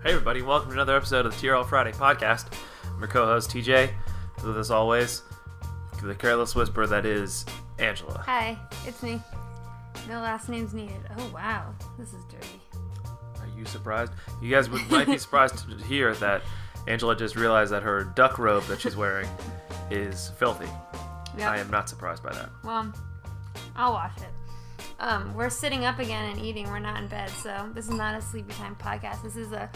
Hey everybody, welcome to another episode of the TRL Friday Podcast. I'm your co-host TJ, with as always, the careless whisper that is Angela. Hi, it's me. No last names needed. Oh wow, this is dirty. Are you surprised? You guys might be surprised to hear that Angela just realized that her duck robe that she's wearing is filthy. Yep. I am not surprised by that. Well, I'll wash it. We're sitting up again and eating. We're not in bed, so this is not a sleepy time podcast.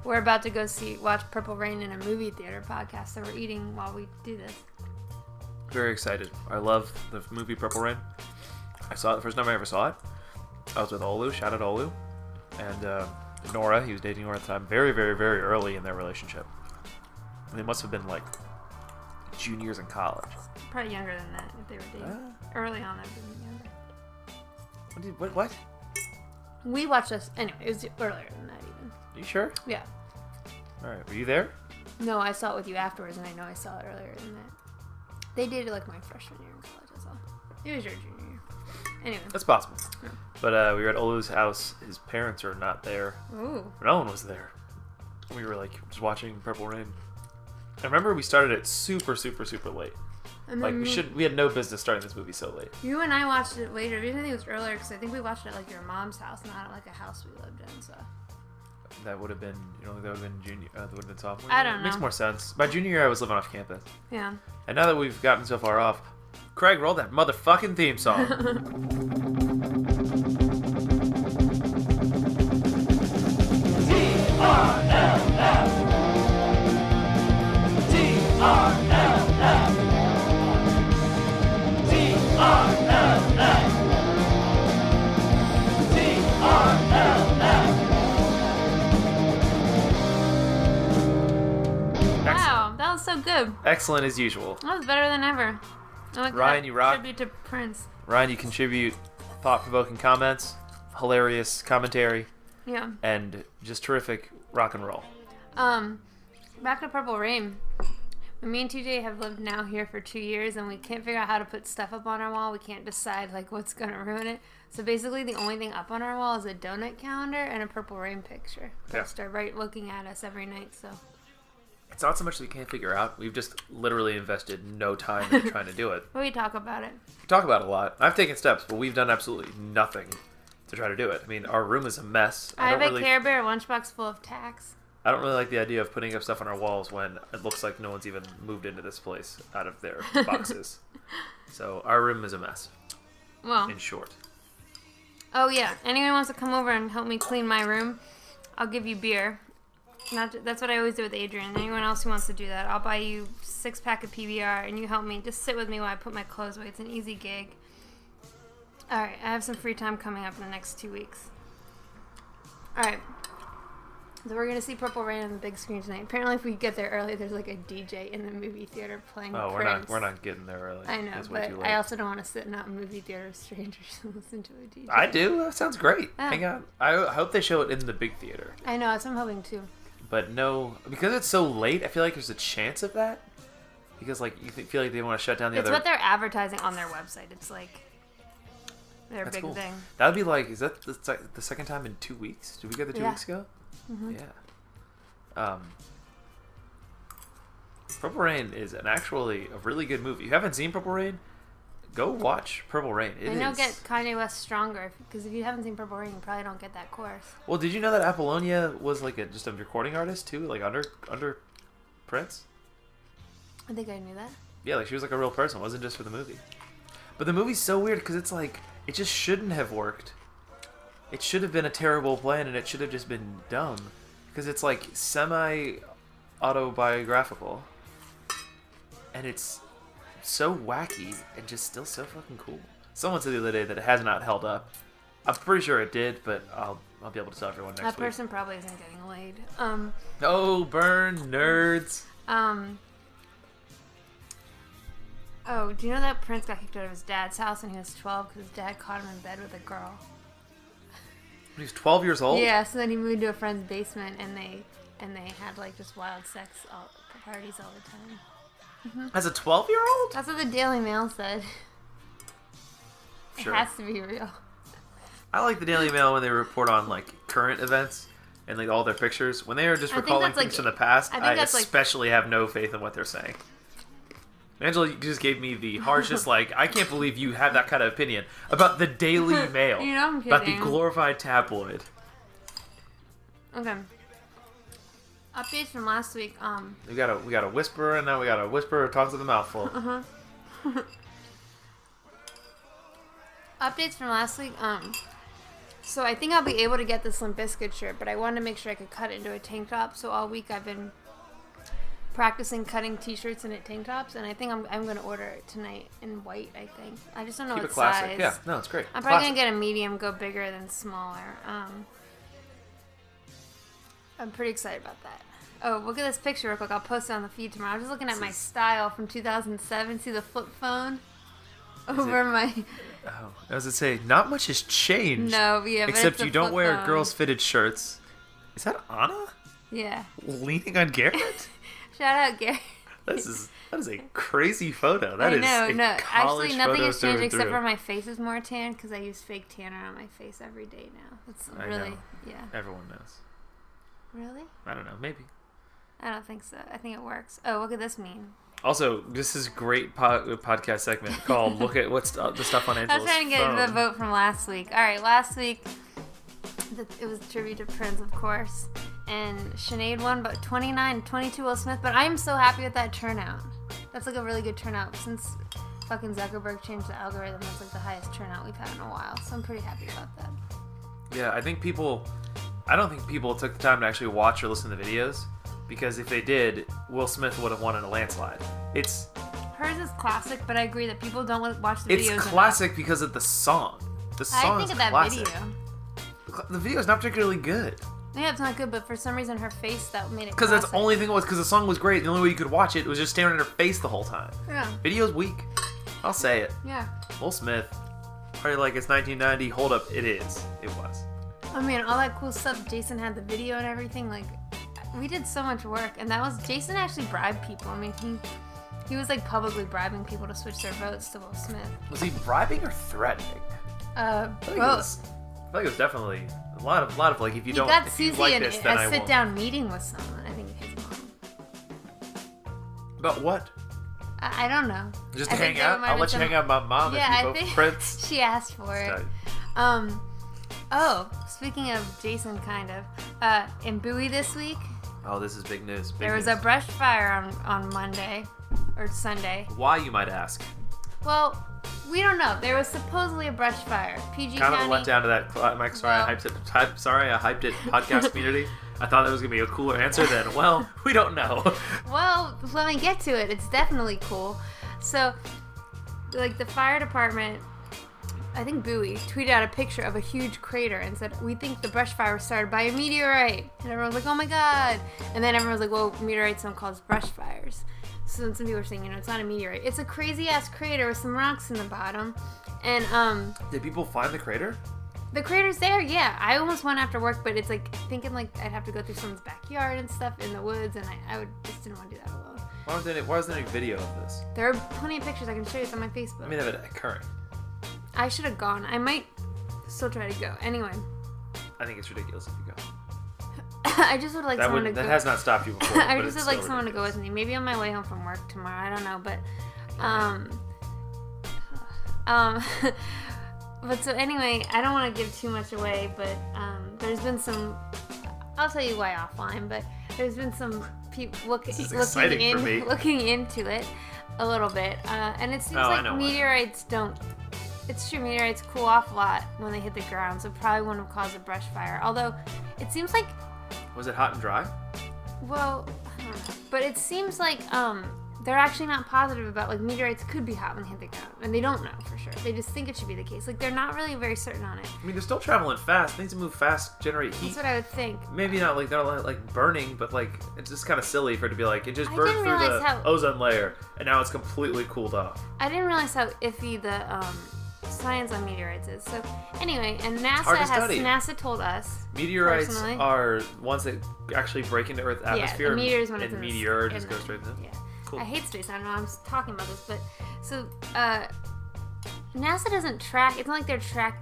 We're about to go watch Purple Rain in a movie theater podcast, so we're eating while we do this. Very excited. I love the movie Purple Rain. I saw it the first time I ever saw it. I was with Olu, shout out Olu, and Nora. He was dating Nora at the time. Very, very, very early in their relationship. And they must have been like juniors in college. Probably younger than that if they were dating. Early on, they were younger. What? We watched this anyway. It was earlier than that even. Are you sure? Yeah. All right. Were you there? No, I saw it with you afterwards, and I know I saw it earlier than that. They dated like my freshman year in college. That's all. It was your junior year. Anyway. That's possible. Yeah. But we were at Olu's house. His parents are not there. Ooh. No one was there. We were like just watching Purple Rain. I remember we started it super, super, super late. And like we had no business starting this movie so late. You and I watched it later. The reason I think it was earlier because I think we watched it at like your mom's house, not at like a house we lived in. So that would have been, that would have been junior. That would have been sophomore. I don't know. Makes more sense. My junior year, I was living off campus. Yeah. And now that we've gotten so far off, Craig, roll that motherfucking theme song. Wow, that was so good. Excellent as usual. That was better than ever. Ryan, you rock. Tribute to Prince. Ryan, you contribute thought-provoking comments, hilarious commentary, Yeah. and just terrific rock and roll. Back to Purple Rain. Me and TJ have lived now here for 2 years, and we can't figure out how to put stuff up on our wall. We can't decide like what's gonna ruin it. So basically, the only thing up on our wall is a donut calendar and a Purple Rain picture. Poster right looking at us every night. So it's not so much that we can't figure out. We've just literally invested no time in trying to do it. we talk about it. We talk about it a lot. I've taken steps, but we've done absolutely nothing to try to do it. I mean, our room is a mess. I have a Care Bear lunchbox full of tacks. I don't really like the idea of putting up stuff on our walls when it looks like no one's even moved into this place out of their boxes. So our room is a mess. Well, in short. Oh yeah, anyone wants to come over and help me clean my room, I'll give you beer. That's what I always do with Adrian. Anyone else who wants to do that, I'll buy you 6-pack of PBR and you help me. Just sit with me while I put my clothes away. It's an easy gig. All right, I have some free time coming up in the next 2 weeks. All right. So we're going to see Purple Rain on the big screen tonight. Apparently if we get there early, there's like a DJ in the movie theater playing Prince. We're not getting there early. I know, but I also don't want to sit in a movie theater with strangers and listen to a DJ. I do. That sounds great. Yeah. Hang on. I hope they show it in the big theater. I know, that's what I'm hoping too. But no, because it's so late, I feel like there's a chance of that. Because like you feel like they want to shut down the other. It's what they're advertising on their website. It's like their That's big cool. thing. That would be like, is that the second time in 2 weeks? Did we go there 2 weeks ago? Mm-hmm. Yeah. Purple Rain is actually a really good movie. If you haven't seen Purple Rain, go watch Purple Rain. They don't get Kanye West stronger, because if you haven't seen Purple Rain, you probably don't get that chorus. Well, did you know that Apollonia was like just a recording artist too, like under Prince? I think I knew that. Yeah, like she was like a real person. It wasn't just for the movie. But the movie's so weird because it's like it just shouldn't have worked. It should have been a terrible plan, and it should have just been dumb. Because it's like semi-autobiographical. And it's so wacky and just still so fucking cool. Someone said the other day that it has not held up. I'm pretty sure it did, but I'll be able to tell everyone next week. That person probably isn't getting laid. Oh, burn, nerds. Oh, do you know that Prince got kicked out of his dad's house when he was 12 because his dad caught him in bed with a girl? He was 12 years old? Yeah, so then he moved to a friend's basement and they had like just wild sex parties all the time. Mm-hmm. As a 12-year-old? That's what the Daily Mail said. Sure. It has to be real. I like the Daily Mail when they report on like current events and like all their pictures, when they are just I think recalling that's, like- things from the past, I think I that's, like- especially have no faith in what they're saying. Angela, you just gave me the harshest, like, I can't believe you have that kind of opinion about the Daily Mail. You know I'm about the kidding. glorified tabloid. Okay. Updates from last week. We got a whisperer, and now we got a whisperer who talks with a mouthful. Updates from last week. So I think I'll be able to get this Limp Bizkit shirt, but I wanted to make sure I could cut it into a tank top. So all week I've been practicing cutting t-shirts into tank tops, and I think I'm going to order it tonight in white, I think. I just don't know Keep what it classic. size. Yeah, no, it's great. I'm probably Classic. going to get a medium, go bigger than smaller. I'm pretty excited about that. Oh, look at this picture real quick. I'll post it on the feed tomorrow. I was just looking at my style from 2007. See the flip phone over my... Oh, I was going to say, not much has changed. No, yeah, but except it's a you don't flip wear phone. girls' fitted shirts. Is that Anna? Yeah. Leaning on Garrett? Shout out, Gary. That is a crazy photo. That I is know, a no. college Actually, nothing photo has through changed and except through. for my face is more tan because I use fake tanner on my face every day now. It's I really, know. yeah. Everyone knows. Really? I don't know. Maybe. I don't think so. I think it works. Oh, what could this mean? Also, this is a great podcast segment called "Look at What's the Stuff on I Angela's was trying to get phone." the vote from last week. All right, last week it was tribute to Prince, of course, and Sinead won, but 22 Will Smith. But I'm so happy with that turnout. That's like a really good turnout since fucking Zuckerberg changed the algorithm. That's like the highest turnout we've had in a while. So I'm pretty happy about that. Yeah, I don't think people took the time to actually watch or listen to the videos, because if they did, Will Smith would have won in a landslide. Hers is classic, but I agree that people don't watch the videos. It's classic because of the song. The song I think is of that classic. video. The video is not particularly good. Yeah, it's not good, but for some reason her face that made it. Because that's the classic. only thing it was, because the song was great. The only way you could watch it was just staring at her face the whole time. Yeah. Video's weak. I'll say it. Yeah. Will Smith, probably like it's 1990. Hold up, it is. It was. I mean, all that cool stuff. Jason had the video and everything. Like, we did so much work, and that was Jason actually bribed people. I mean, he was like publicly bribing people to switch their votes to Will Smith. Was he bribing or threatening? I feel like it was definitely a lot of like if you He don't got if you Susie like in this, then I a won't. sit-down meeting with someone. I think his mom. About what? I don't know. Just I to think hang there out? might I'll have let you been hang out with my mom Yeah, if I you vote think for Prince. she asked for it. Oh, speaking of Jason, kind of, in Bowie this week, Oh, this is big news. there was a brush fire on Monday or Sunday. Why, you might ask? Well, we don't know. There was supposedly a brush fire. PG Kind of County. a letdown to that. Mike, sorry, Well- I hyped it podcast community. I thought that was gonna be a cooler answer than, well, we don't know. Well, let me get to it. It's definitely cool. So, like, the fire department, I think Bowie, tweeted out a picture of a huge crater and said, "We think the brush fire was started by a meteorite." And everyone's like, "Oh my god." And then everyone's like, "Well, meteorites don't cause brush fires." So then some people are saying, it's not a meteorite. It's a crazy-ass crater with some rocks in the bottom. And, Did people find the crater? the crater's there, yeah. I almost went after work, but it's like, thinking like I'd have to go through someone's backyard and stuff in the woods, and I just didn't want to do that alone. Why wasn't there any video of this? There are plenty of pictures I can show you. It's on my Facebook. I mean, of it occurring. I should have gone. I might still try to go. Anyway, I think it's ridiculous if you go. I just would like someone to go. That has not stopped you before. I but just it's would like still someone to go ridiculous. with me. Maybe on my way home from work tomorrow. I don't know, but but so anyway, I don't want to give too much away, but there's been some. I'll tell you why offline, but there's been some people This is exciting for me. looking into it a little bit, and it seems Oh, I like know why. meteorites don't. It's true, meteorites cool off a lot when they hit the ground, so probably wouldn't have caused a brush fire. Although, it seems like, Was it hot and dry? well, I don't know. But it seems like they're actually not positive about, like, meteorites could be hot when they hit the ground, and they don't know for sure. They just think it should be the case. Like, they're not really very certain on it. I mean, they're still traveling fast. Things that move fast generate heat. That's what I would think. Maybe not like they're like burning, but like it's just kind of silly for it to be like it just I burned didn't through realize the how- ozone layer and now it's completely cooled off. I didn't realize how iffy the science on meteorites is. So, anyway, and hard to study. NASA told us. Meteorites Personally? are ones that actually break into Earth's atmosphere. Yeah, a meteor is when and it's in the meteor in just the- goes straight into. Yeah. Cool. I hate space. I don't know. I'm talking about this, but so NASA doesn't track. It's not like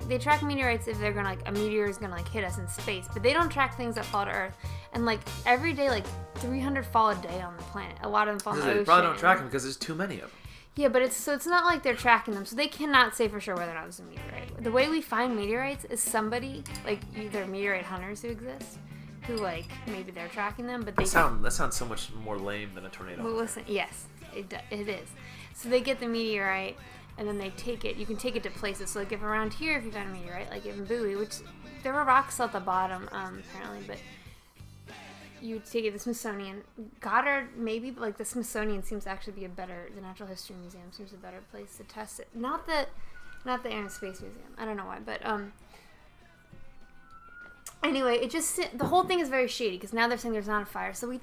they track meteorites if they're gonna like a meteor is gonna like hit us in space, but they don't track things that fall to Earth. And like every day, like 300 fall a day on the planet. A lot of them fall in the ocean. They probably don't track them because there's too many of them. Yeah, but it's not like they're tracking them, so they cannot say for sure whether or not it's a meteorite. The way we find meteorites is somebody like either meteorite hunters who exist, who like maybe they're tracking them, but they that sounds so much more lame than a tornado. Well, listen, yes, it is. So they get the meteorite. And then they take it. You can take it to places. So like if around here, if you found a meteorite, like in Bowie, which there were rocks at the bottom, apparently, but you take it to the Smithsonian. Goddard, maybe, but like the Smithsonian seems to actually be the Natural History Museum seems a better place to test it. Not the Air and Space Museum. I don't know why, but anyway, the whole thing is very shady because now they're saying there's not a fire. So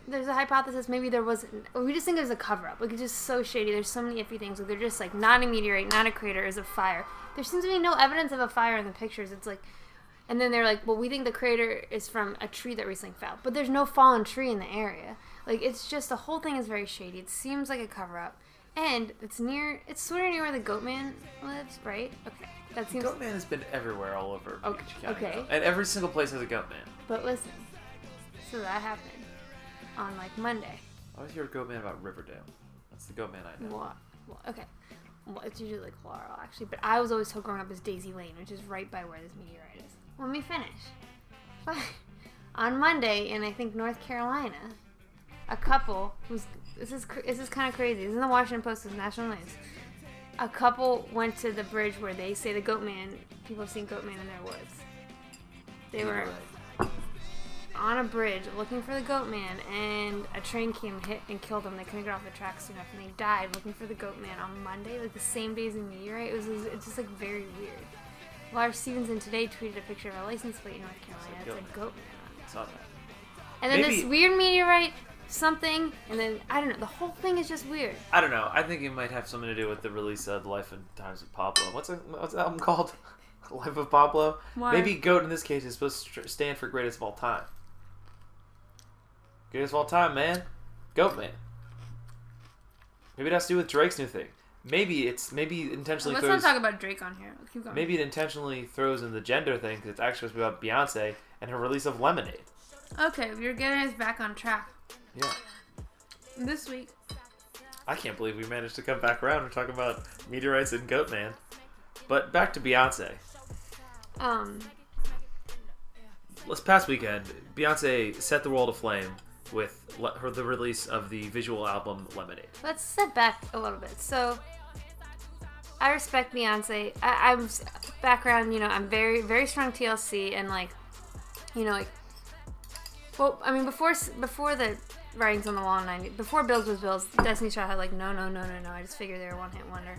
there's a hypothesis maybe there wasn't. We just think there's a cover-up. Like, it's just so shady. There's so many iffy things. Like, they're just like, not a meteorite, not a crater, is a fire. There seems to be no evidence of a fire in the pictures. It's like, and then they're like, well, we think the crater is from a tree that recently fell. But there's no fallen tree in the area. Like, it's just, the whole thing is very shady. It seems like a cover-up. And it's sort of near where the Goatman lives, right? Okay. That seems... Goatman has been everywhere all over Beach County. Okay. And every single place has a Goatman. But listen, so that happened on like Monday. I always hear a Goatman about Riverdale. That's the Goatman I know. Well, okay. Well, it's usually like Laurel, actually. But I was always told growing up as Daisy Lane, which is right by where this meteorite is. Let me finish. On Monday in, I think, North Carolina, a couple who's... This is kind of crazy. This is in the Washington Post. It's national news. A couple went to the bridge where they say the Goatman... People have seen Goatman in their woods. They were on a bridge looking for the Goatman, and a train came, hit, and killed them. They couldn't get off the track soon enough, and they died looking for the Goatman on Monday, like the same day as the meteorite. It's just like very weird. Lars Stevenson today tweeted a picture of a license plate in North Carolina that said Goatman on it. I saw that. And then this weird meteorite, something, and then, I don't know, the whole thing is just weird. I don't know. I think it might have something to do with the release of Life and Times of Pablo. What's the album called? Life of Pablo? Why? Maybe GOAT in this case is supposed to stand for greatest of all time. Greatest of all time, man. Goat Man. Maybe it has to do with Drake's new thing. Maybe intentionally Let's not talk about Drake on here. Keep going. Maybe it intentionally throws in the gender thing because it's actually supposed to be about Beyonce and her release of Lemonade. Okay, you're getting us back on track. Yeah. This week. I can't believe we managed to come back around and talk about meteorites and Goat Man. But back to Beyonce. This past weekend, Beyonce set the world aflame with the release of the visual album Lemonade. Let's step back a little bit. So, I respect Beyonce. I'm background, I'm very, very strong TLC, and well, I mean, before the writings on the wall in 90, before Bills was Bills, Destiny's Child had no. I just figured they were a one-hit wonder.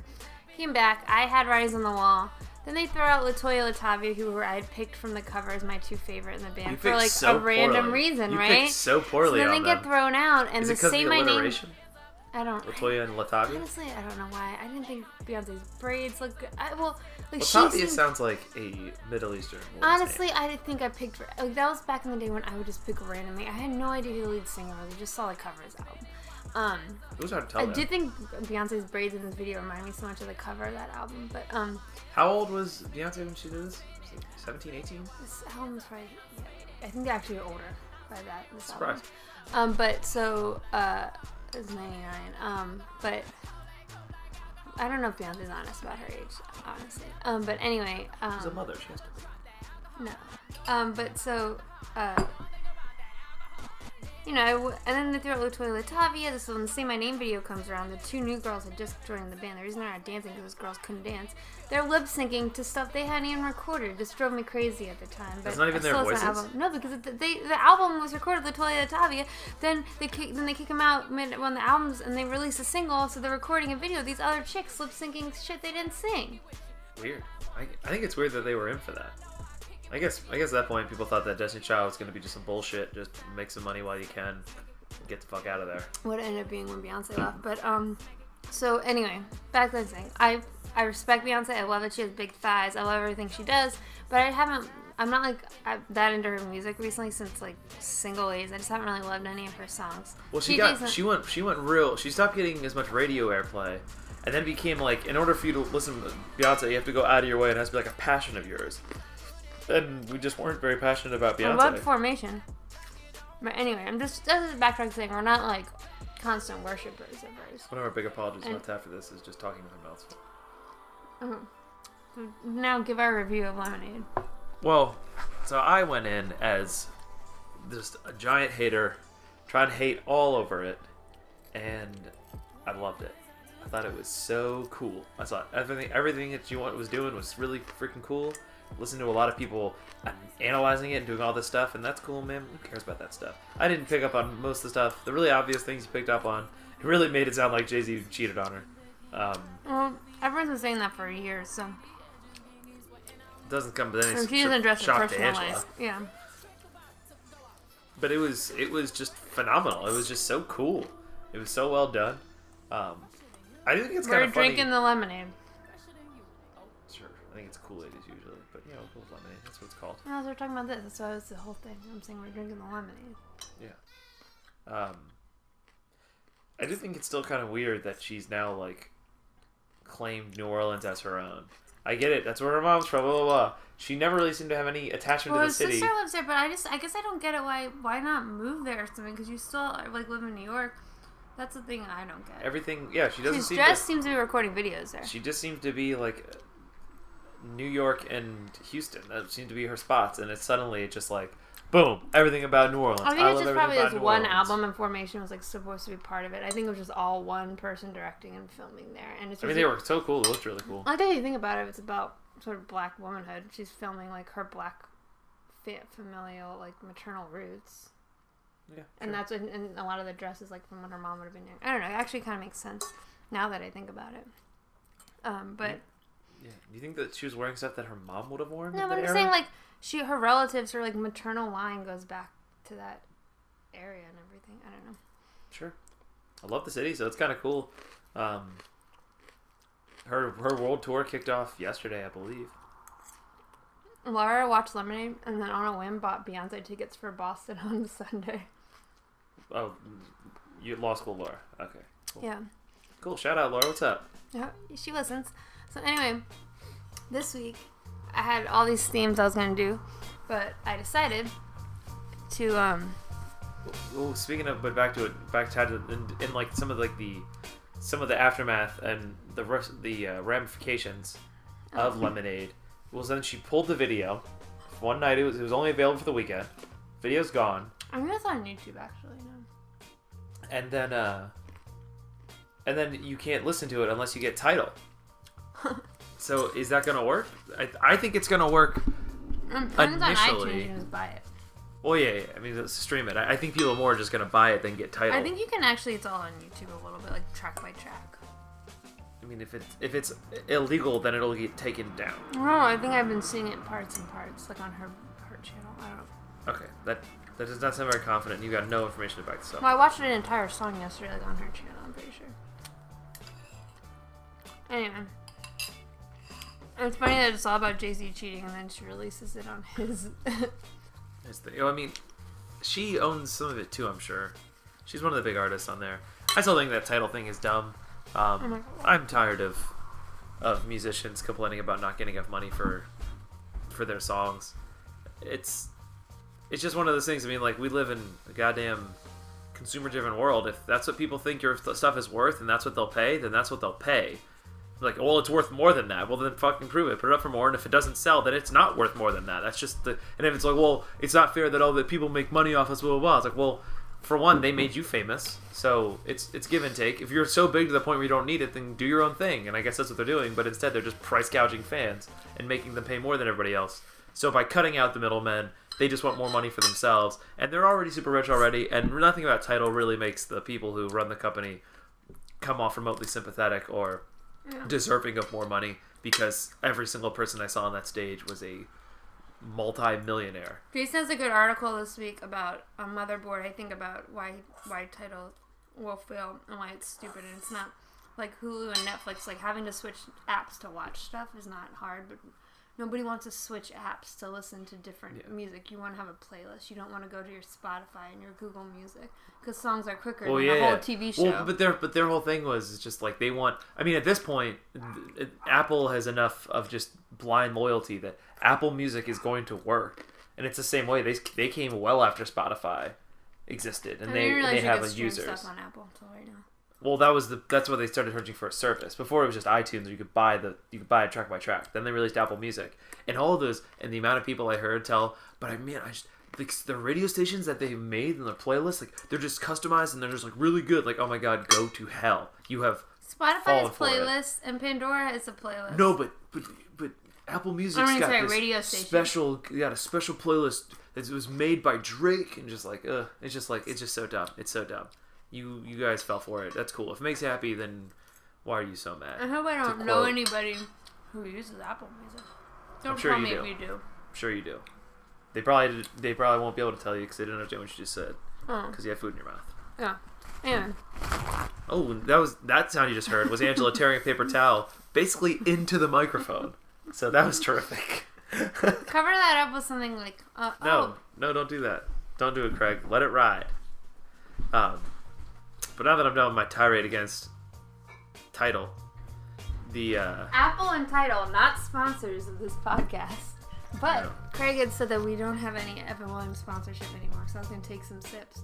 Came back, I had writings on the wall. Then they throw out LaToya Latavia, who I had picked from the cover as my two favorite in the band for a random reason, right? You picked so poorly. So then they get thrown out, and the Say My Name. I don't. LaToya and Latavia. Honestly, I don't know why. I didn't think Beyonce's braids look good. Latavia sounds like a Middle Eastern woman's honestly, name. I think I picked. That was back in the day when I would just pick randomly. I had no idea who the lead singer was. I just saw the cover of his album. It was hard to tell. I did think Beyonce's braids in this video remind me so much of the cover of that album, but How old was Beyonce when she did this? 17, 18? This album was probably, I think they're actually older by that. Surprised. But so it was 99. But I don't know if Beyonce's honest about her age, honestly. But anyway, she's a mother. She has to be. No. But so. And then they throw out LaToya Latavia. So when the Say My Name video comes around, the two new girls had just joined the band. The reason they're not dancing because those girls couldn't dance. They're lip syncing to stuff they hadn't even recorded. It just drove me crazy at the time. But it's not even their voices? No, because the album was recorded with LaToya Latavia. Then they kick them out when the album's, and they release a single. So they're recording a video of these other chicks lip syncing shit they didn't sing. Weird. I think it's weird that they were in for that. I guess at that point people thought that Destiny's Child was going to be just some bullshit, just make some money while you can, get the fuck out of there. What it ended up being when Beyonce left. But so anyway, back to the thing. I respect Beyonce. I love that she has big thighs. I love everything she does. But I'm not that into her music recently since Single Ladies. I just haven't really loved any of her songs. Well, she stopped getting as much radio airplay, And then it became like, in order for you to listen to Beyonce, you have to go out of your way, and it has to be like a passion of yours. And we just weren't very passionate about Beyonce. I loved Formation. But anyway, this is backtrack saying we're not like constant worshippers of hers. One of our big apologies about after this is just talking with her mouths full. So now give our review of Lemonade. Well, so I went in as just a giant hater, trying to hate all over it, and I loved it. I thought it was so cool. I thought everything that G1 was doing was really freaking cool. Listen to a lot of people analyzing it and doing all this stuff, and that's cool, man. Who cares about that stuff? I didn't pick up on most of the stuff. The really obvious things you picked up on. It really made it sound like Jay-Z cheated on her. Well, everyone's been saying that for years, so... It doesn't come with any she doesn't address her shock to personal Angela. life. Yeah. But it was just phenomenal. It was just so cool. It was so well done. I do think it's kind of funny. We're drinking the lemonade. Sure. I think it's Kool-Aid is usually, but cool lemonade. That's what it's called. No, we're talking about this. That's why it's the whole thing. I'm saying we're drinking the lemonade. Yeah. I do think it's still kind of weird that she's now like claimed New Orleans as her own. I get it. That's where her mom's from. Blah blah blah. She never really seemed to have any attachment to the city. Well, sister lives there, but I guess I don't get it. Why not move there or something? Because you still like live in New York. That's the thing I don't get. Everything, yeah. She doesn't. She just seems to be recording videos there. She just seems to be like New York and Houston. That seem to be her spots, and it's suddenly just like, boom, everything about New Orleans. I think it's just probably this one Orleans. album, and Formation was like supposed to be part of it. I think it was just all one person directing and filming there, and it's. They were so cool. It looked really cool. I think you think about it, it's about sort of black womanhood. She's filming like her black, familial, like maternal roots. Yeah, and that's what, and a lot of the dresses like from what her mom would have been doing. I don't know. It actually kind of makes sense now that I think about it. But yeah, do you think that she was wearing stuff that her mom would have worn? No, but I'm saying like her relatives, her like maternal line goes back to that area and everything. I don't know. Sure, I love the city, so it's kind of cool. Her world tour kicked off yesterday, I believe. Laura watched Lemonade and then on a whim bought Beyonce tickets for Boston on Sunday. Oh, you law school, Laura. Okay. Cool. Yeah. Cool. Shout out, Laura. What's up? Yeah, she listens. So anyway, this week I had all these themes I was gonna do, but I decided to Well, speaking of, but back to in like some of the aftermath and the ramifications of Lemonade. Well, then she pulled the video. One night it was only available for the weekend. Video's gone. I think it's on YouTube actually. No. And then you can't listen to it unless you get Tidal. So is that gonna work? I think it's gonna work Initially. On iTunes, you just buy it. Well, yeah. I mean, stream it. I think people more are just gonna buy it than get Tidal. I think you can actually. It's all on YouTube a little bit, like track by track. I mean, if it's illegal, then it'll get taken down. No, I think I've been seeing it parts and parts, like on her channel. I don't know. Okay, that does not sound very confident. You got no information to back this up. Well, I watched an entire song yesterday, like on her channel. I'm pretty sure. Anyway, it's funny that it's all about Jay-Z cheating, and then she releases it on his. I mean, she owns some of it too. I'm sure. She's one of the big artists on there. I still think that title thing is dumb. I'm tired of musicians complaining about not getting enough money for their songs. It's just one of those things. I mean, like, we live in a goddamn consumer-driven world. If that's what people think your stuff is worth and that's what they'll pay, then that's what they'll pay. Like, well, it's worth more than that. Well, then fucking prove it. Put it up for more. And if it doesn't sell, then it's not worth more than that. That's just the... And if it's like, well, it's not fair that all the people make money off us, blah, blah, blah. It's like, well, for one, they made you famous. So it's give and take. If you're so big to the point where you don't need it, then do your own thing. And I guess that's what they're doing. But instead, they're just price gouging fans and making them pay more than everybody else. So by cutting out the middlemen, they just want more money for themselves. And they're already super rich already. And nothing about Tidal really makes the people who run the company come off remotely sympathetic or deserving of more money, because every single person I saw on that stage was a multi-millionaire. Jason has a good article this week about a motherboard. I think about why Tidal will fail and why it's stupid. And it's not like Hulu and Netflix, like having to switch apps to watch stuff is not hard, but Nobody wants to switch apps to listen to different music. You want to have a playlist. You don't want to go to your Spotify and your Google Music because songs are quicker than a whole TV show. Well, but their whole thing was just like they want. I mean, at this point, Apple has enough of just blind loyalty that Apple Music is going to work, and it's the same way. They came well after Spotify existed, and they have users. Stuff on Apple until right now. Well, that's why they started charging for a service. Before it was just iTunes, where you could buy it track by track. Then they released Apple Music, and all of those, and the amount of people I heard tell. But the radio stations that they made in their playlist, like they're just customized and they're just like really good. Like, oh my god, go to hell! You have Spotify has playlists and Pandora has a playlist. No, but Apple Music's got this radio special playlist that was made by Drake, and just like it's just so dumb. It's so dumb. You guys fell for it. That's cool. If it makes you happy, then why are you so mad? I hope I don't know anybody who uses Apple Music. Don't tell me if you do. I'm sure you do. They probably won't be able to tell you because they didn't understand what you just said. Because you have food in your mouth. Yeah. Anyway. Oh, that sound you just heard was Angela tearing a paper towel basically into the microphone. So that was terrific. Cover that up with something like... No, don't do that. Don't do it, Craig. Let it ride. But now that I'm done with my tirade against Tidal, the Apple and Tidal, not sponsors of this podcast. But no. Craig had said that we don't have any Evan Williams sponsorship anymore, so I was going to take some sips.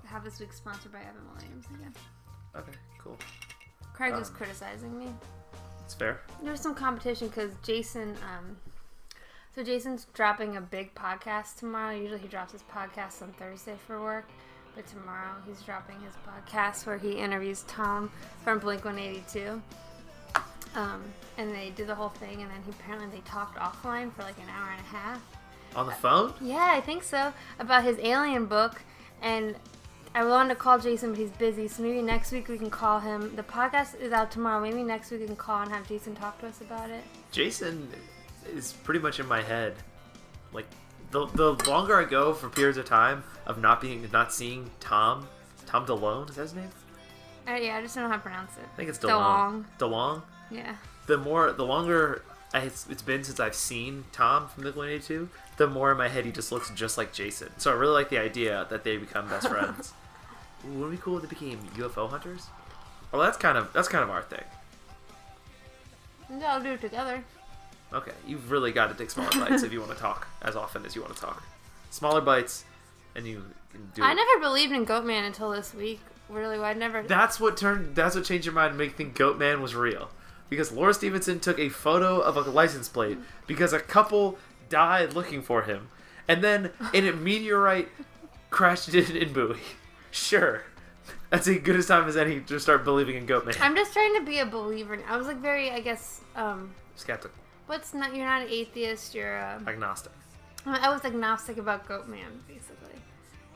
Have this week sponsored by Evan Williams again. Okay, cool. Craig was criticizing me. It's fair. There was some competition because Jason... So Jason's dropping a big podcast tomorrow. Usually he drops his podcast on Thursday for work. But tomorrow he's dropping his podcast where he interviews Tom from Blink-182. And they did the whole thing, and then apparently they talked offline for like an hour and a half. On the phone? Yeah, I think so. About his Alien book. And I wanted to call Jason, but he's busy. So maybe next week we can call him. The podcast is out tomorrow. Maybe next week we can call and have Jason talk to us about it. Jason is pretty much in my head. Like, the longer I go for periods of time of not seeing Tom DeLonge, is that his name? Yeah, I just don't know how to pronounce it. I think it's DeLonge. DeLonge? Yeah. The longer it's been since I've seen Tom from Blink-182, the more in my head he just looks just like Jason. So I really like the idea that they become best friends. Wouldn't it be cool if they became UFO hunters? Well, that's kind of our thing. Yeah, I'll do it together. Okay, you've really got to take smaller bites if you want to talk as often as you want to talk. Smaller bites, and you can do it. I never believed in Goatman until this week. Really, I never... That's what changed your mind and made you think Goatman was real. Because Laura Stevenson took a photo of a license plate because a couple died looking for him. And then a meteorite crashed in Bowie. Sure. That's as good a time as any to start believing in Goatman. I'm just trying to be a believer. I was like very, I guess... skeptical. You're not an atheist, you're... agnostic. I was agnostic about Goatman, basically.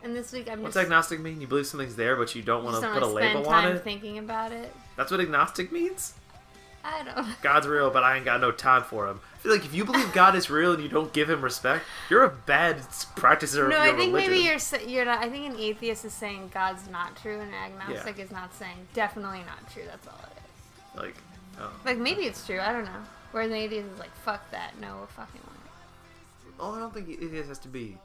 And this week What's agnostic mean? You believe something's there, but you don't want to put a label on it? Thinking about it. That's what agnostic means? I don't know. God's real, but I ain't got no time for him. I feel like if you believe God is real and you don't give him respect, you're a bad practicer of your religion. No, I think maybe you're not. I think an atheist is saying God's not true, and an agnostic is not saying definitely not true. That's all it is. Like maybe it's true. I don't know. Whereas an atheist is like, fuck that, no fucking way. Oh, I don't think atheist has to be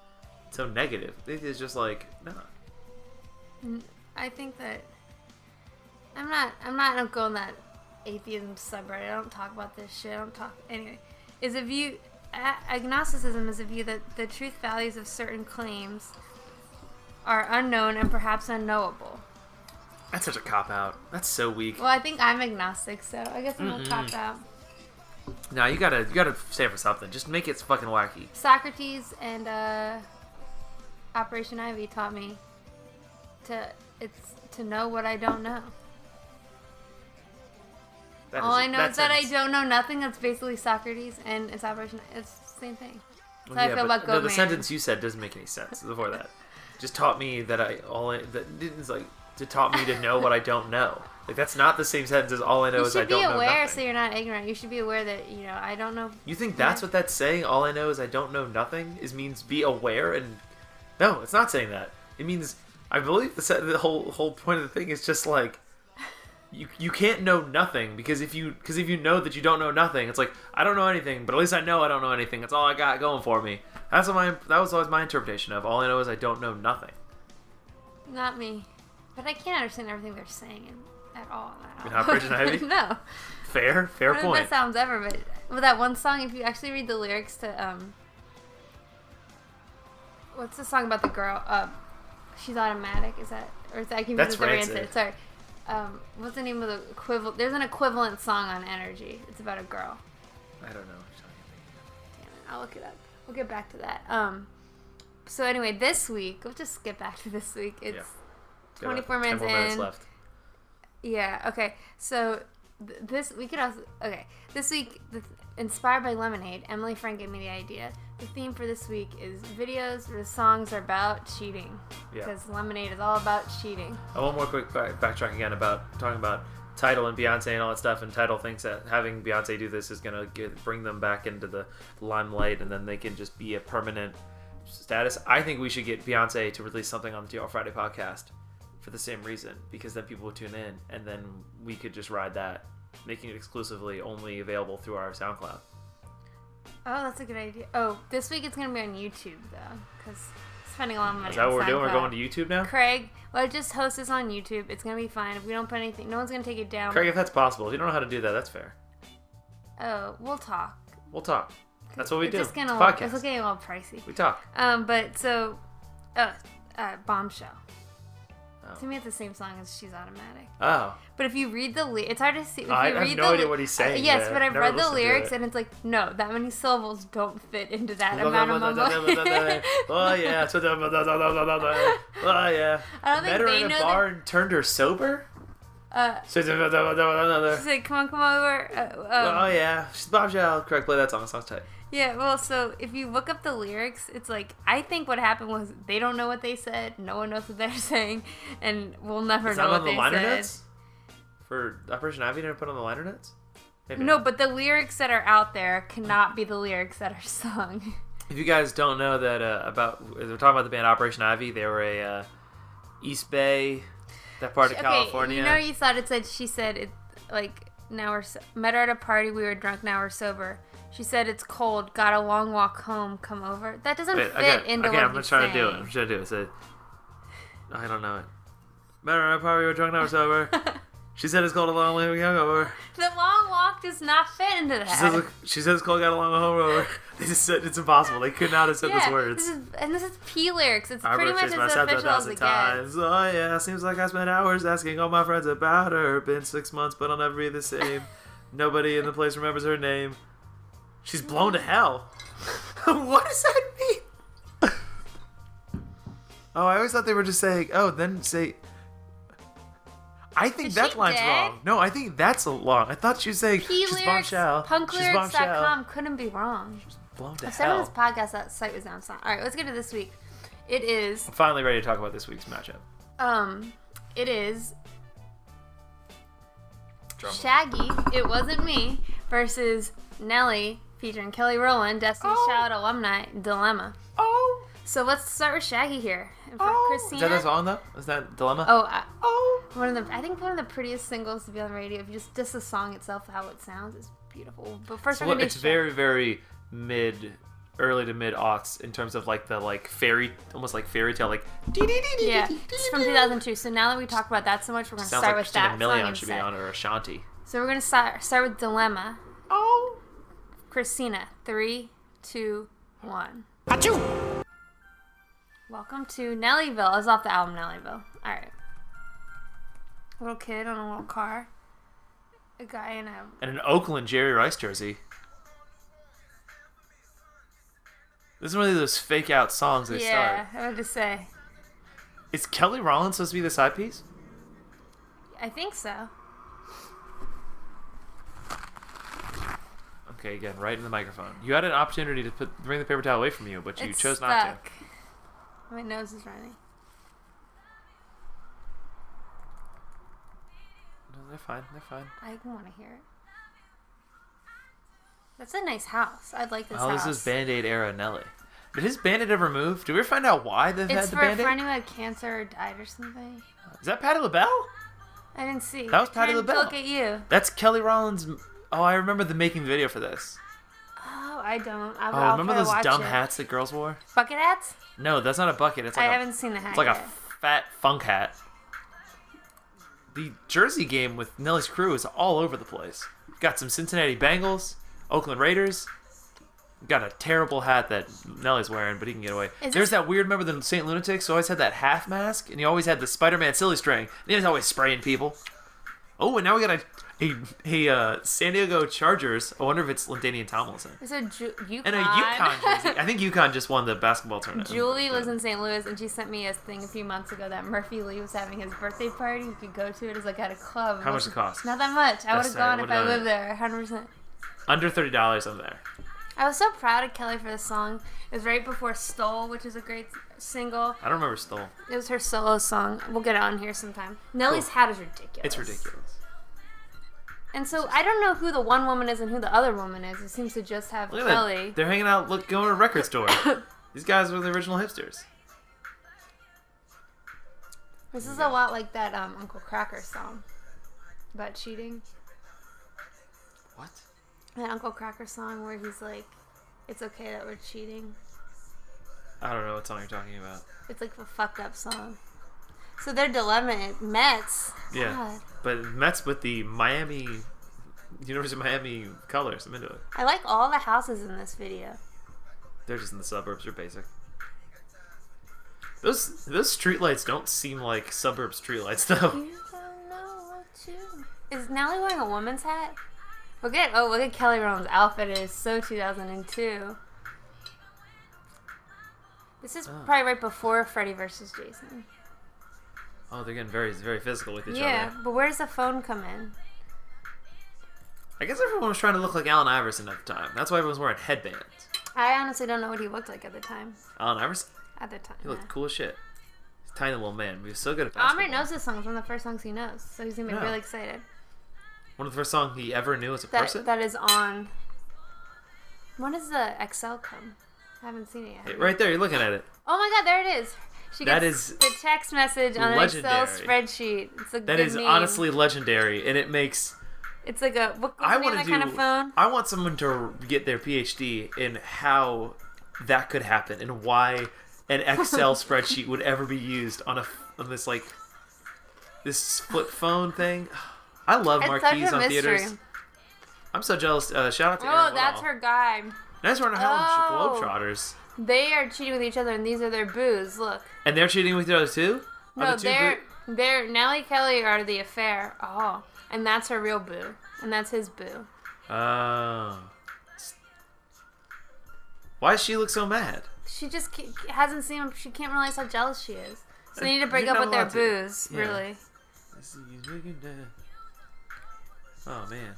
so negative. Atheist is just like, no. I think that I'm not going that atheism subreddit. I don't talk about this shit. Anyway. Is a view, agnosticism is a view that the truth values of certain claims are unknown and perhaps unknowable. That's such a cop-out. That's so weak. Well, I think I'm agnostic, so I guess I'm a cop-out. No, you gotta stand for something. Just make it fucking wacky. Socrates and Operation Ivy taught me to know what I don't know. All I know is that I don't know nothing. That's basically Socrates, and it's Operation. It's the same thing. That's how I feel about Goatman. No, the sentence you said doesn't make any sense before that. Just taught me that taught me to know what I don't know. Like, that's not the same sentence as all I know is I don't know nothing. You should be aware so you're not ignorant. You should be aware that, I don't know. You think that's what that's saying? All I know is I don't know nothing means be aware and... No, it's not saying that. It means, I believe the whole point of the thing is just like, you can't know nothing because if you know that you don't know nothing, it's like I don't know anything, but at least I know I don't know anything. That's all I got going for me. That was always my interpretation of all I know is I don't know nothing. Not me, but I can't understand everything they're saying at all. In Operation Ivy? No. Fair point. Not the best sounds ever, but with that one song, if you actually read the lyrics to what's the song about the girl? She's automatic. Is that I can That's the Rancid. Sorry. What's the name of the equivalent? There's an equivalent song on Energy. It's about a girl. I don't know. Damn it! I'll look it up. We'll get back to that. So anyway, this week, we'll just get back to this week. It's 24 minutes 10 more minutes in. left. Yeah. Okay. So this we could also this week inspired by Lemonade. Emily Frank gave me the idea. The theme for this week is videos where the songs are about cheating. Yeah. Because Lemonade is all about cheating. One more quick backtrack again about talking about Tidal and Beyonce and all that stuff. And Tidal thinks that having Beyonce do this is gonna bring them back into the limelight, and then they can just be a permanent status. I think we should get Beyonce to release something on the TRL Friday podcast for the same reason, because then people would tune in, and then we could just ride that, making it exclusively only available through our SoundCloud. Oh, that's a good idea. Oh, this week it's going to be on YouTube, though, because spending a lot of money on Is that what we're doing? We're SoundCloud. going to YouTube now? Craig, well, just host this on YouTube. It's going to be fine. If we don't put anything, no one's going to take it down. Craig, if that's possible. If you don't know how to do that, that's fair. Oh, we'll talk. We'll talk. That's what we do. It's getting Podcast. it's getting a little pricey. We talk. But so, Bombshell. Oh. To me, it's the same song as She's Automatic. Oh. But if you read the it's hard to see. If you I read have no idea what he's saying. Yes, yet. but I've Never read the listened to lyrics, it. and it's like, no, that many syllables don't fit into that amount of mumbo. Oh yeah. Oh yeah. I don't think Met her they in a know bar and turned her sober. She's like, come over. Oh yeah. She's Bombshell. Correct. Play that song. The song's tight. Yeah, well, so if you look up the lyrics, it's like, I think what happened was they don't know what they said, no one knows what they're saying, and we'll never know what they said. Notes? For Operation Ivy, didn't put on the liner notes? Maybe No, not. but the lyrics that are out there cannot be the lyrics that are sung. If you guys don't know that we're talking about the band Operation Ivy, they were a East Bay, that part of California. You know, you thought it said, she said, it like, now we're, met her at a party, we were drunk, now we're sober. She said it's cold, got a long walk home, come over. That doesn't fit into what I'm he's trying saying. to do it. I'm trying to do it. Say, I don't know it. Met her at a party, we were drunk, now we're sober. She said it's cold, a long way we hung over. The long walk does not fit into that. She says it's cold, got a long home over. They just said it's impossible. They could not have said those words. This is P lyrics. It's I pretty much as official as it gets. Oh yeah, seems like I spent hours asking all my friends about her. Been 6 months, but I'll never be the same. Nobody in the place remembers her name. She's blown to hell. What does that mean? Oh, I always thought they were just saying, then say... I think that line's wrong. No, I think that's long. I thought she was saying, she's Bombshell. Punklyrics.com couldn't be wrong. She's blown to I said on this hell. podcast that site was down. Alright, let's get to this week. It is... I'm finally ready to talk about this week's matchup. It is... Drumroll. Shaggy, It Wasn't Me, versus Nelly, featuring Kelly Rowland, Destiny's Child alumni, Dilemma. Oh. So let's start with Shaggy here. Christina. Is that the song, though? Is that Dilemma? I think one of the prettiest singles to be on the radio. If you just the song itself, how it sounds is beautiful. But first, It's very, very early to mid aughts in terms of like the almost like fairy tale, like. Yeah, it's from 2002. So now that we talked about that so much, we're gonna Sounds start like with that Christina song Milian should be instead. on, or Ashanti. So we're gonna start with Dilemma. Oh. Christina, 3, 2, 1. Achoo! Welcome to Nellyville. It's off the album Nellyville. All right. Little kid on a little car. A guy in a... And an Oakland Jerry Rice jersey. This is one of those fake out songs they start. Yeah, I wanted to say. Is Kelly Rowland supposed to be the side piece? I think so. Okay, again, right in the microphone. You had an opportunity to bring the paper towel away from you, but you chose stuck. not to. My nose is running. No, they're fine. They're fine. I want to hear it. That's a nice house. I'd like this house. This is Band-Aid era Nelly. Did his Band-Aid ever move? Did we ever find out why they've had It's the for a Band-Aid? friend who had cancer or died or something. Is that Patti LaBelle? I didn't see. That was Patti Trying to LaBelle. Look at you. That's Kelly Rowland's. Oh, I remember the making video for this. Oh, I don't. Oh, remember those dumb hats that girls wore? Bucket hats? No, that's not a bucket. It's like I haven't seen the hat. It's like yet. a fat funk hat. The Jersey game with Nelly's crew is all over the place. Got some Cincinnati Bengals, Oakland Raiders. Got a terrible hat that Nelly's wearing, but he can get away. There's that weird, remember the St. Lunatics who always had that half mask? And he always had the Spider-Man silly string. And he was always spraying people. Oh, and now we got a San Diego Chargers. I wonder if it's LaDainian Tomlinson. It's a UConn. And a UConn jersey. I think UConn just won the basketball tournament. Julie lives in St. Louis, and she sent me a thing a few months ago that Murphy Lee was having his birthday party. You could go to it as like at a club. How much it cost? Not that much. I would have gone if I lived there, 100%. Under $30, I'm there. I was so proud of Kelly for this song. It was right before Stole, which is a great single. I don't remember Stole. It was her solo song. We'll get it on here sometime. Nelly's hat is ridiculous. It's ridiculous. And so I don't know who the one woman is and who the other woman is. It seems to just have Look at Kelly. that. They're hanging out, going to a record store. These guys were the original hipsters. This is a lot like that Uncle Kracker song about cheating. What? That Uncle Kracker song where he's like, it's okay that we're cheating. I don't know what song you're talking about. It's like a fucked up song. So their dilemma, Mets. Yeah. God. But Mets with the University of Miami colors. I'm into it. I like all the houses in this video. They're just in the suburbs. They're basic. Those streetlights don't seem like suburb streetlights, though. You don't know what to... Is Nelly wearing a woman's hat? Look at Kelly Rowland's outfit. It is so 2002. This is probably right before Freddy vs. Jason. Oh, they're getting very, very physical with each other. Yeah, but where does the phone come in? I guess everyone was trying to look like Allen Iverson at the time. That's why everyone was wearing headbands. I honestly don't know what he looked like at the time. Allen Iverson? At the time. He looked cool as shit. He's a tiny little man, but he was so good at basketball. Amr knows this song. It's one of the first songs he knows, so he's gonna be really excited. One of the first songs he ever knew as a person? That is on. When does the XL come? I haven't seen it yet. Right there, you're looking at it. Oh my god, there it is. She That gets is the text message on an Excel spreadsheet. It's a That good is meme. honestly legendary, and it makes... It's like a... What's the name of that kind of phone? I want someone to get their PhD in how that could happen and why an Excel spreadsheet would ever be used on this flip phone thing. I love marquees on theaters. I'm so jealous. Shout out to Aaron that's Woodall. her guy. Nice running Harlem Globetrotters. They are cheating with each other, and these are their boos. Look. And they're cheating with each other too? No, they're Nelly Kelly are the affair. Oh, and that's her real boo, and that's his boo. Oh. Why does she look so mad? She just hasn't seen him. She can't realize how jealous she is. So they need to break up with their boos, really. Oh, man.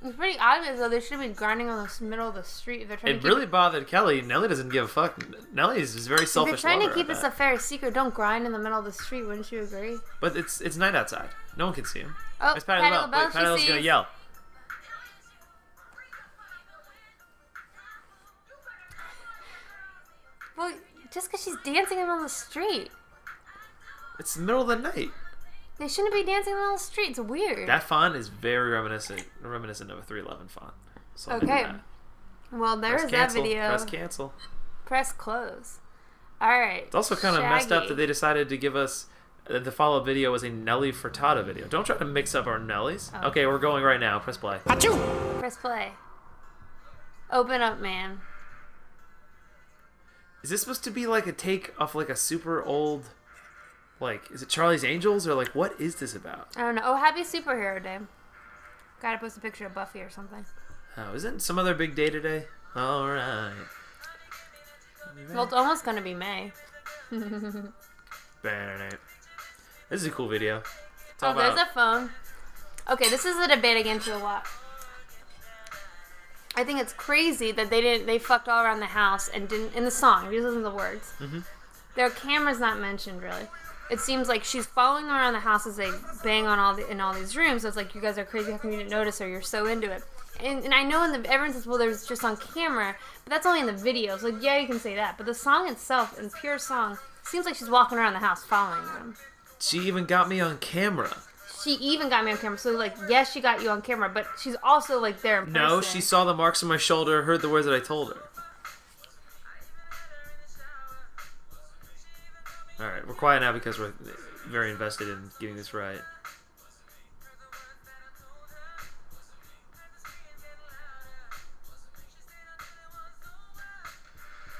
It's pretty obvious, though. They should be grinding on the middle of the street. If they're trying It really bothered Kelly. Nelly doesn't give a fuck. Nelly is just very selfish. If you're trying to keep this affair a secret, don't grind in the middle of the street. Wouldn't you agree? But it's night outside. No one can see him. Oh, it's Patti LaBelle. Wait, Patti LaBelle's going to yell. Well, just because she's dancing in the middle of the street. It's the middle of the night. They shouldn't be dancing in the middle of the street. It's weird. That font is very reminiscent of a 311 font. So okay. Well, there's that video. Press cancel. Press close. All right. It's also kind of messed up that they decided to give us the follow-up video was a Nelly Furtado video. Don't try to mix up our Nellies. Oh. Okay, we're going right now. Press play. Achoo! Press play. Open up, man. Is this supposed to be like a take off like a super old... Like, is it Charlie's Angels, or like, what is this about? I don't know. Oh, happy Superhero Day. Gotta post a picture of Buffy or something. Oh, isn't some other big day today? Alright. Well, it's almost gonna be May. This is a cool video. Oh, there's a phone. Okay, this is a debate I get into a lot. I think it's crazy that they fucked all around the house and didn't, in the song, these listen to the words. Mm-hmm. Their camera's not mentioned, really. It seems like she's following them around the house as they bang on in all these rooms. So it's like, you guys are crazy. How come you didn't notice her? You're so into it. And I know everyone says, well, there's just on camera, but that's only in the video. So like, yeah, you can say that. But the song itself, in pure song, seems like she's walking around the house following them. She even got me on camera. She even got me on camera. So, like, yes, she got you on camera, but she's also, like, there in person. No, she saw the marks on my shoulder, heard the words that I told her. Alright, we're quiet now because we're very invested in getting this right.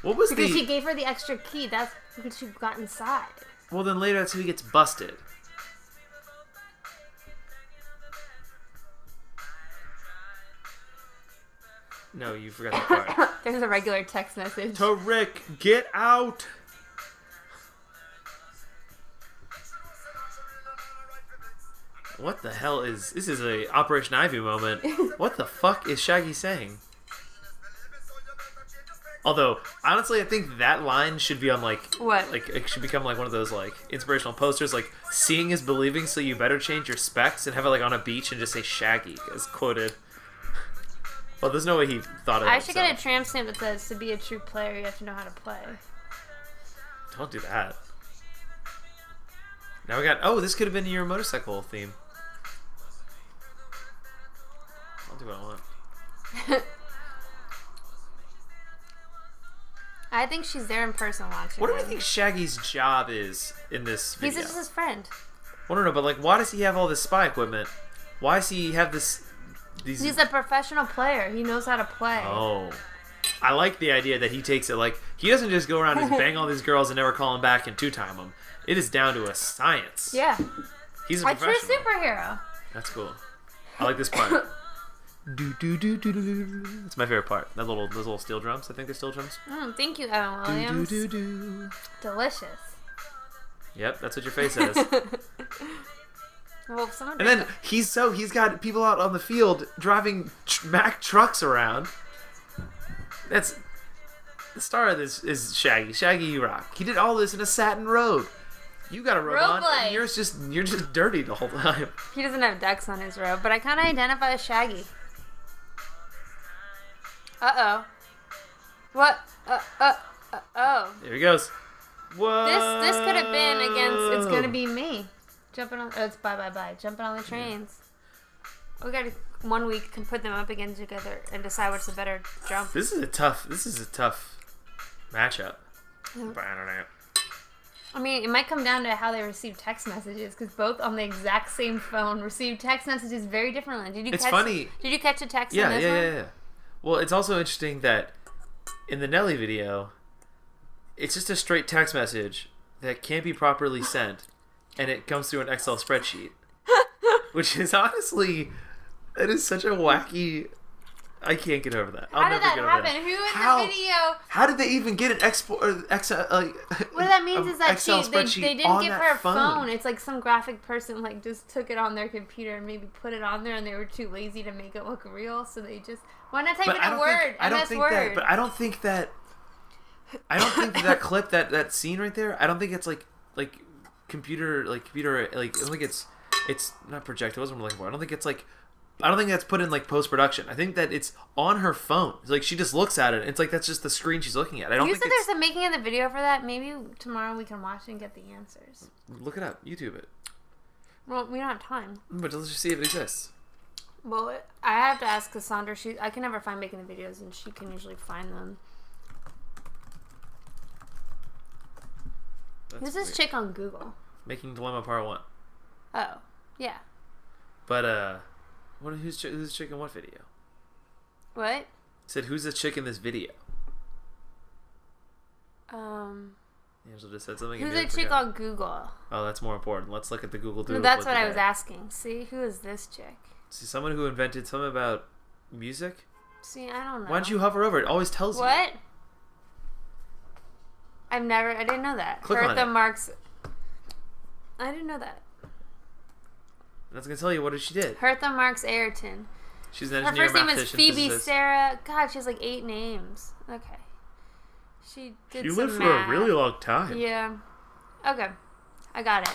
What was because she gave her the extra key. That's because she got inside. Well, then later that's who gets busted. No, you forgot that part. There's a regular text message. To Rick, get out! What the hell is... This is a Operation Ivy moment. What the fuck is Shaggy saying? Although, honestly, I think that line should be on, like... What? Like, it should become, like, one of those, like, inspirational posters, like, seeing is believing, so you better change your specs, and have it, like, on a beach and just say Shaggy, as quoted. Well, there's no way he thought of it. I should get a tramp stamp that says, to be a true player, you have to know how to play. Don't do that. Now we got... Oh, this could have been your motorcycle theme. I'll do what I want. I think she's there in person watching. What do you think Shaggy's job is in this video? He's just his friend. Well, no, but like, why does he have all this spy equipment? Why does he have this? He's a professional player. He knows how to play. Oh, I like the idea that he takes it like he doesn't just go around and just bang all these girls and never call them back and two-time them. It is down to a science. Yeah. He's a true professional. superhero. That's cool. I like this part. Do do do do do do. That's my favorite part. Those little steel drums. I think they're steel drums. Thank you, Evan Williams. Do do do do. Delicious. Yep, that's what your face says. Well, someone. And then he's got people out on the field driving Mack trucks around. That's the star of this is Shaggy. Shaggy, you rock. He did all this in a satin robe. You got a robe on, and you're just dirty the whole time. He doesn't have ducks on his robe, but I kind of identify as Shaggy. Uh-oh. What? Oh. There he goes. What? This could have been against... It's going to be me. Jumping on... Oh, it's bye. Jumping on the trains. We got to... 1 week can put them up against together and decide what's the better jump. This is a tough matchup. I mean, it might come down to how they receive text messages, because both on the exact same phone receive text messages very differently. It's funny. Did you catch a text in this one? Yeah. Well, it's also interesting that in the Nelly video, it's just a straight text message that can't be properly sent, and it comes through an Excel spreadsheet, which is honestly, it is such a wacky. I can't get over that. How did that happen? Who in the video? How did they even get an export? What that means is that they didn't give her a phone. It's like some graphic person like just took it on their computer and maybe put it on there, and they were too lazy to make it look real, so they just why not type in a word? I don't think that that clip that scene right there. I don't think it's like computer I don't think it's not projected. What was I looking for? I don't think that's put in like post production. I think that it's on her phone. It's like she just looks at it. It's like that's just the screen she's looking at. You said there's a making of the video for that. Maybe tomorrow we can watch it and get the answers. Look it up. YouTube it. Well, we don't have time. But let's just see if it exists. Well, I have to ask Cassandra. I can never find making the videos, and she can usually find them. Who's this chick on Google? Making Dilemma Part 1. Oh, yeah. But who's the chick in what video? What? I said who's the chick in this video? Angela just said something. Who's the chick on Google? Oh, that's more important. Let's look at the Google. No, that's what I was asking. See, who is this chick? See, someone who invented something about music. See, I don't know. Why don't you hover over it? It always tells you. What? I didn't know that. Click on it. Marks. I didn't know that. That's gonna tell you what she did. Hertha Marks Ayrton. She's an engineer, her first name is Phoebe physicist. Sarah. God, she has like 8 names. Okay. She lived for a really long time. Yeah. Okay. I got it.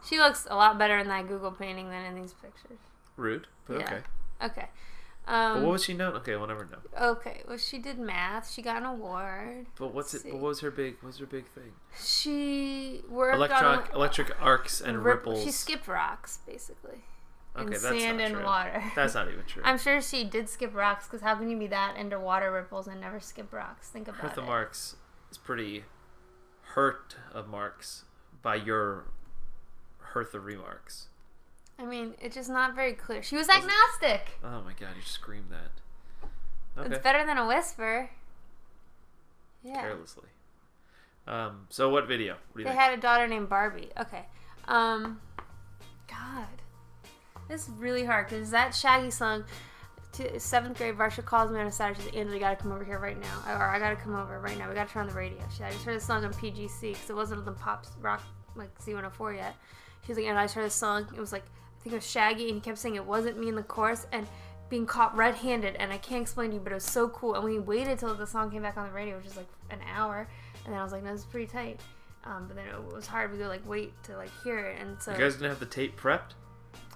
She looks a lot better in that Google painting than in these pictures. Rude, but yeah. okay. Okay. But what was she known? Okay, we'll never know. Okay, well, she did math. She got an award. But what was her big thing? She worked electric arcs and ripples. She skipped rocks, basically. Okay, and that's sand not and true. water. That's not even true. I'm sure she did skip rocks, because how can you be that into water ripples and never skip rocks? Think about Hertha it. Marks is pretty hurt of Marks by your Hertha remarks. I mean, it's just not very clear. She was agnostic. Oh my god, you screamed that. Okay. It's better than a whisper. Yeah. Carelessly. So what video? What do you They think? had a daughter named Barbie. Okay. God. This is really hard, because that Shaggy song, 7th grade, Varsha calls me on a Saturday. She says, Angela, you gotta come over here right now. Or I gotta come over right now. We gotta turn on the radio. I just heard the song on PGC, because it wasn't on the pop rock, like Z104 yet. She was like, and I just heard the song. It was like, I think it was Shaggy, and he kept saying it wasn't me in the chorus, and being caught red-handed, and I can't explain to you, but it was so cool. And we waited till the song came back on the radio, which was like an hour, and then I was like, no, this is pretty tight. But then it was hard. We could like wait to like hear it, and so You guys didn't have the tape prepped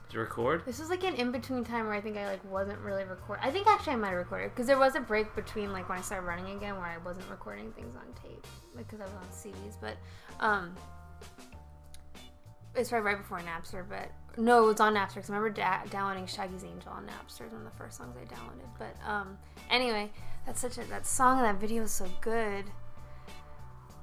to record? this was like an in-between time where I think I like wasn't really recording. I think actually I might have recorded, because there was a break between like when I started running again where I wasn't recording things on tape, because I was on CDs, but it's right before Napster, but no, it was on Napster, because I remember downloading Shaggy's Angel on Napster. It was one of the first songs I downloaded. But anyway, that song and that video is so good.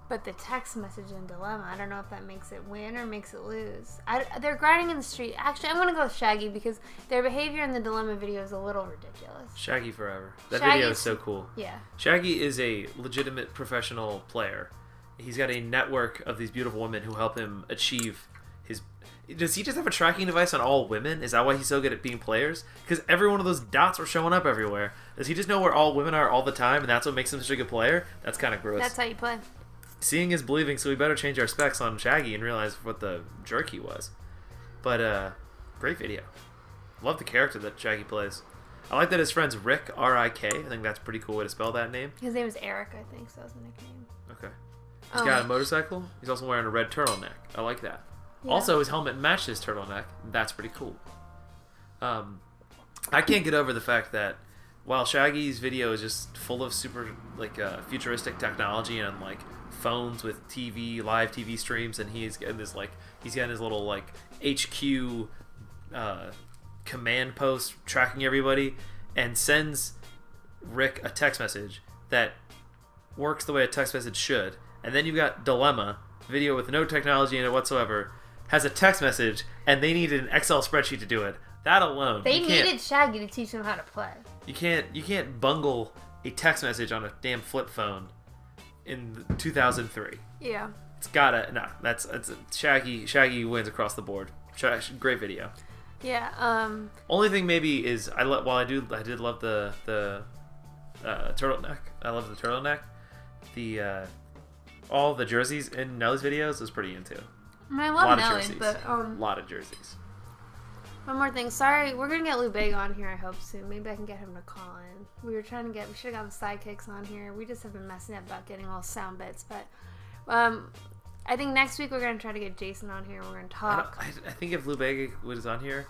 But the text message and dilemma, I don't know if that makes it win or makes it lose. They're grinding in the street. Actually, I'm going to go with Shaggy, because their behavior in the dilemma video is a little ridiculous. Shaggy forever. That Shaggy's, video is so cool. Yeah. Shaggy is a legitimate professional player. He's got a network of these beautiful women who help him achieve his... Does he just have a tracking device on all women? Is that why he's so good at being players? Because every one of those dots were showing up everywhere. Does he just know where all women are all the time, and that's what makes him such a good player? That's kind of gross. That's how you play. Seeing is believing, so we better change our specs on Shaggy and realize what the jerk he was. But, great video. Love the character that Shaggy plays. I like that his friend's Rick, R-I-K. I think that's a pretty cool way to spell that name. His name is Eric, I think, so that's the nickname. Okay. He's got a motorcycle. He's also wearing a red turtleneck. I like that. Yeah. Also, his helmet matched his turtleneck. That's pretty cool. I can't get over the fact that while Shaggy's video is just full of super futuristic technology and like phones with live TV streams, and he's got his little HQ command post tracking everybody, and sends Rick a text message that works the way a text message should, and then you've got Dilemma video with no technology in it whatsoever, has a text message, and they needed an Excel spreadsheet to do it. That alone, They needed Shaggy to teach them how to play. You can't bungle a text message on a damn flip phone in 2003. Yeah. It's gotta That's Shaggy. Shaggy wins across the board. Great video. Yeah. Only thing maybe is I did love the turtleneck. I love the turtleneck. The all the jerseys in Nelly's videos was pretty into. I love Nelly's, but a lot of jerseys. One more thing. Sorry, we're gonna get Bega on here, I hope soon. Maybe I can get him to call in. We should have gotten the sidekicks on here. We just have been messing up about getting all sound bits, but I think next week we're gonna try to get Jason on here and we're gonna talk. I think if Bega was on here,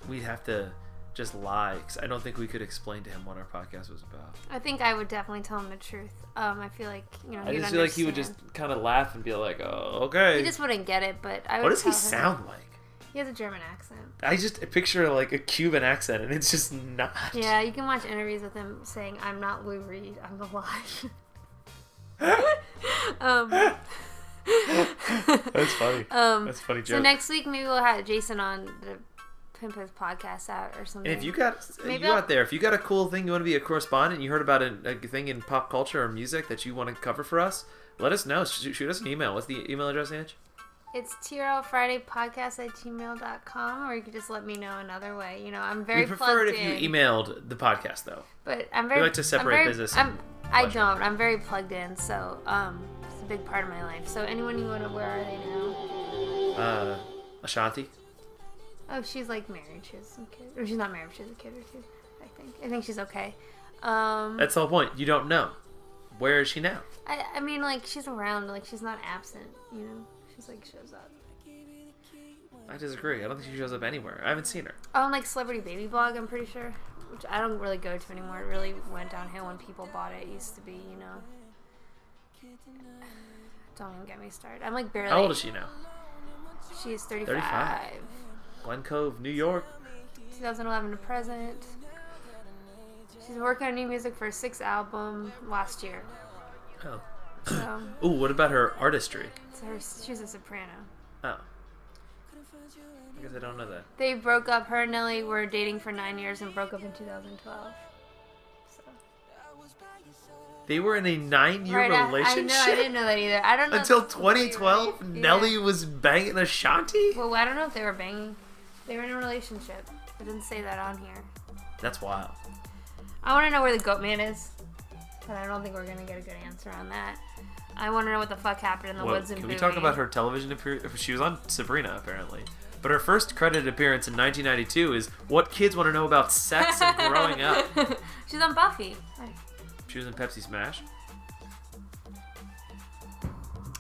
we'd have to just lie, because I don't think we could explain to him what our podcast was about. I think I would definitely tell him the truth. I feel like, I just feel like he would just kind of laugh and be like, "Oh, okay." He just wouldn't get it, but I would. What does he sound like? He has a German accent. I just picture like a Cuban accent, and it's just not. Yeah, you can watch interviews with him saying, "I'm not Lou Reed. I'm alive." That's funny. That's a funny joke. So next week maybe we'll have Jason on to pimp his podcast out or something. And if you out there, if you got a cool thing you want to be a correspondent, you heard about a thing in pop culture or music that you want to cover for us, let us know. Shoot us an email. What's the email address, Ange? It's TRL Friday Podcast @gmail.com, or you can just let me know another way. I'm very plugged in. We prefer it if you emailed the podcast, though. But I'm very. We like to separate business. I don't. I'm very plugged in, so it's a big part of my life. So anyone you want to, where are they now? Ashanti. Oh, she's like married. She has some kids. Or she's not married. She has a kid or two. I think she's okay. That's the whole point. You don't know. Where is she now? I mean, like, she's around. Like, she's not absent. She's like shows up. I disagree. I don't think she shows up anywhere. I haven't seen her. Oh, and like Celebrity Baby Blog, I'm pretty sure. which I don't really go to anymore. It really went downhill when people bought it. It used to be, you know. Don't even get me started. I'm like barely. How old is she now? She's 35. 35. Glen Cove, New York. 2011 to present. She's working on new music for her 6th album last year. Oh. So, Ooh, what about her artistry? she's a soprano. Oh. I guess I don't know that. They broke up. Her and Nelly were dating for 9 years and broke up in 2012. So. They were in a 9-year relationship? I know. I didn't know that either. I don't know. Until 2012, Nelly was banging Ashanti? Well, I don't know if they were banging. They were in a relationship. It didn't say that on here. That's wild. I want to know where the goat man is. But I don't think we're going to get a good answer on that. I want to know what the fuck happened in the woods in Can Bowie. we talk about her television appearance? She was on Sabrina, apparently. But her first credited appearance in 1992 is What Kids Want to Know About Sex and Growing Up. She's on Buffy. She was in Pepsi Smash.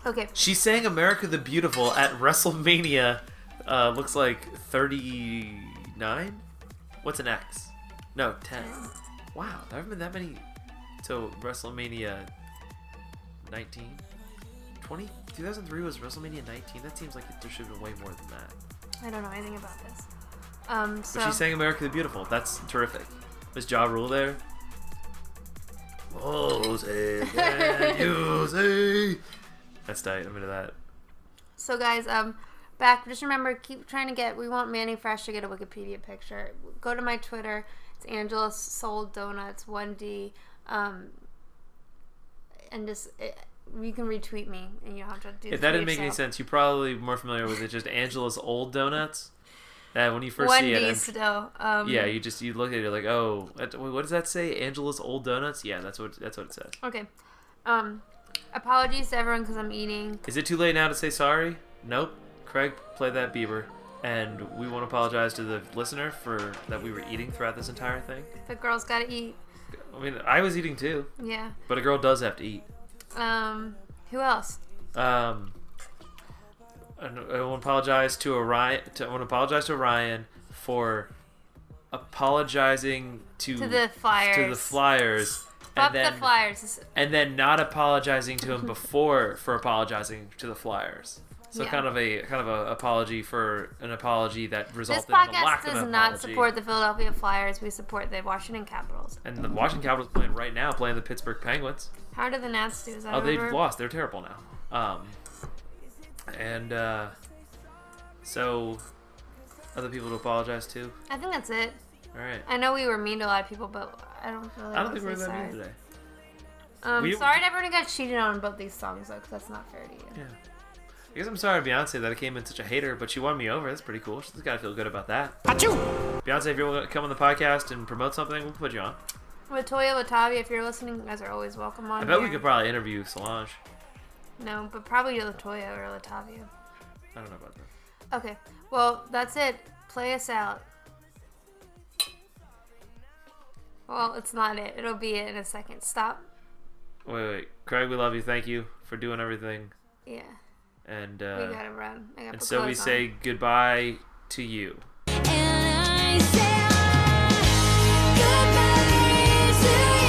Okay. She sang America the Beautiful at WrestleMania, looks like 39? What's an X? No, 10. Wow, there haven't been that many. So, WrestleMania 19? 20? 2003 was WrestleMania 19? That seems like there should have been way more than that. I don't know anything about this. But she sang America the Beautiful. That's terrific. Was Ja Rule there? Jose, can you see? That's tight. I'm into that. So guys, back. Just remember, keep trying to get. We want Manny Fresh to get a Wikipedia picture. Go to my Twitter. It's Angela Soul Donuts 1D. And just you can retweet me, and you don't have to do. If that didn't make any sense, you're probably more familiar with it. Just Angela's Old Donuts. That when you first see it, still. Yeah, you look at it like, oh, what does that say? Angela's Old Donuts? Yeah, that's what it says. Okay. Apologies to everyone because I'm eating. Is it too late now to say sorry? Nope. Craig played that Bieber, and we want to apologize to the listener for that we were eating throughout this entire thing. The girls gotta eat. I mean, I was eating too. Yeah. But a girl does have to eat. Who else? I want to apologize to Orion. I want to apologize to Orion for apologizing to the Flyers. Fuck the Flyers. And then not apologizing to him before for apologizing to the Flyers. So Yeah. kind of a apology for an apology that resulted This in the lack podcast of does an not apology. support the Philadelphia Flyers. We support the Washington Capitals. And the Washington Capitals playing right now, playing the Pittsburgh Penguins. How did the Nats do? Is that They've over? lost. They're terrible now. So other people to apologize to. I think that's it. All right. I know we were mean to a lot of people, but I don't feel like I don't think we're that mean today. Sorry to everyone who got cheated on both these songs, though, because that's not fair to you. Yeah. I guess I'm sorry to Beyonce that I came in such a hater, but she won me over. That's pretty cool. She's got to feel good about that. Achoo! Beyonce, if you want to come on the podcast and promote something, we'll put you on. Latoya, Latavia, if you're listening, you guys are always welcome on I bet here. we could probably interview Solange. No, but probably Latoya or Latavia. I don't know about that. Okay, well, that's it. Play us out. Well, it's not it. It'll be it in a second. Stop. Wait. Craig, we love you. Thank you for doing everything. Yeah. And we gotta run. and so we say goodbye to you. And I say goodbye to you.